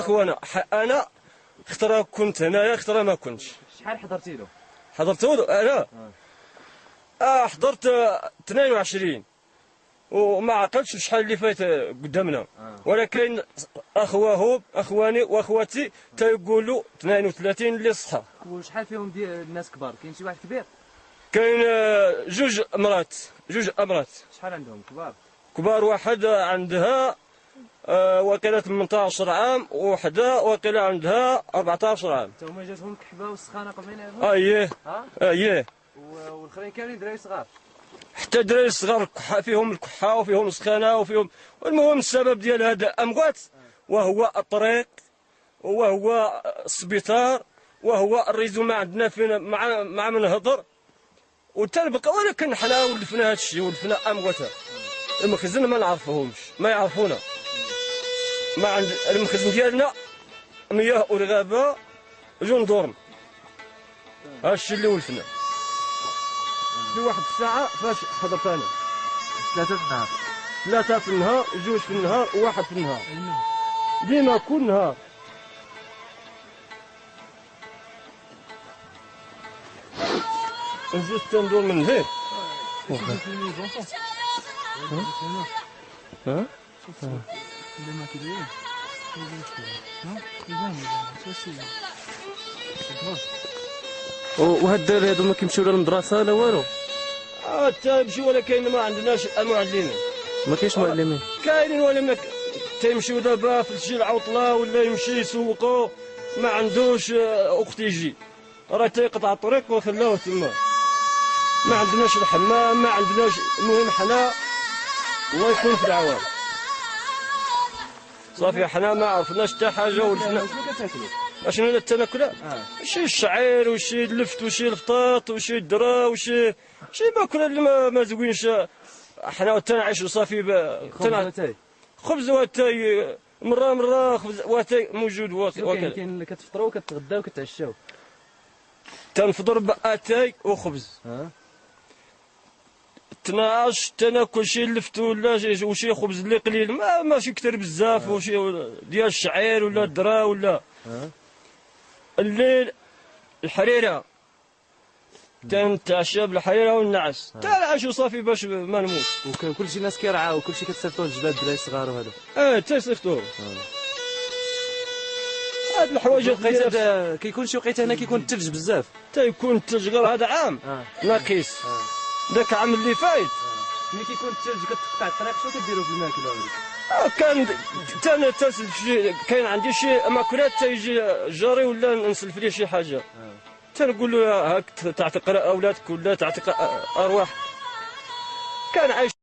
اخوانا انا خطره كنت هنايا خطره ما كنتش. شحال حضرتي له؟ حضرت له انا حضرت 22 وما عقلتش شحال اللي فات قدامنا. ولكن اخواني واخواتي تيقولوا 32 اللي صحه. وشحال فيهم ديال الناس كبار؟ كاين شي واحد كبير؟ كاين جوج امرات. شحال عندهم كبار واحد عندها وكالة 18 عام وحده وكالة عندها 14 عام. تا هما جاتهم الكحبه والسخانه قبلين اييه اييه. والاخرين كاملين دراري صغار؟ حتى الدراري الصغار فيهم الكحه وفيهم السخانه وفيهم. المهم السبب ديال هذا اموات وهو الطريق وهو السبيطار وهو الريزو ما عندنا فين مع من نهضر وتنبقى. ولكن حنا ولفنا هذا الشيء ولفنا امواتها. المخزن ما نعرفوهمش ما يعرفونا. ما عند المخزن ديالنا مياه والغابه جندورم. هذا الشيء اللي ولفنا. في واحد الساعه فاش حضرت انا 3 في النهار. 3 في النهار 2 في النهار و1 في النهار. ديما كل نهار. نزيد تندور من هيك. وهاد الدراري هادو ما كيمشيو لا للمدرسه لا والو؟ تيمشيو ولكن ما عندناش معلمين. ما كاينش معلمين؟ كاينين ولا تيمشيو دابا في شي العطله ولا يمشي يسوقوا ما عندوش وقت يجي راه تيقطع الطريق وخلاوه تما. ما عندناش الحمام ما عندناش. المهم حنا الله يكون في العوام. صافي حنا ما عرفناش حتى حاجه ولفنا. شنو كتاكلوا؟ اشنو هذا التناكله؟ شي الشعير وشي اللفت وشي الفطاط وشي الدرا وشي ماكله اللي ما زوينش. حنا تنعيشوا صافي خبز واتاي مره خبز واتاي موجود وكاين كتفطروا وكتغداو وكتعشاو. تنفطر باتاي وخبز. 12 تناكل شي لفت ولا وشي خبز اللي قليل ماشي كثير بزاف وشي ديال الشعير ولا الدرا ولا. الليل الحريره تنتعشى بالحريره والنعس تنعشوا صافي باش ما نموت. وكان كلشي الناس كيرعاو وكلشي كتصيفطوا للجبال الدراري الصغار وهذا؟ تيصيفطوا. هاد الحوايج لقيتها. كيكون شي وقيته هنا كيكون الثلج بزاف. تيكون الثلج غير هذا عام ناقص. ذاك العام اللي فايت ملي كيكون الثلج كتقطع الطريق شنو كديروا في الماكله؟ كان تنسلف كاين عندي شي ماكولات تيجي جاري ولا نسلف ليه شي حاجه. تنقول له هاك تعتق اولادك ولا تعتق ارواح. كان عايش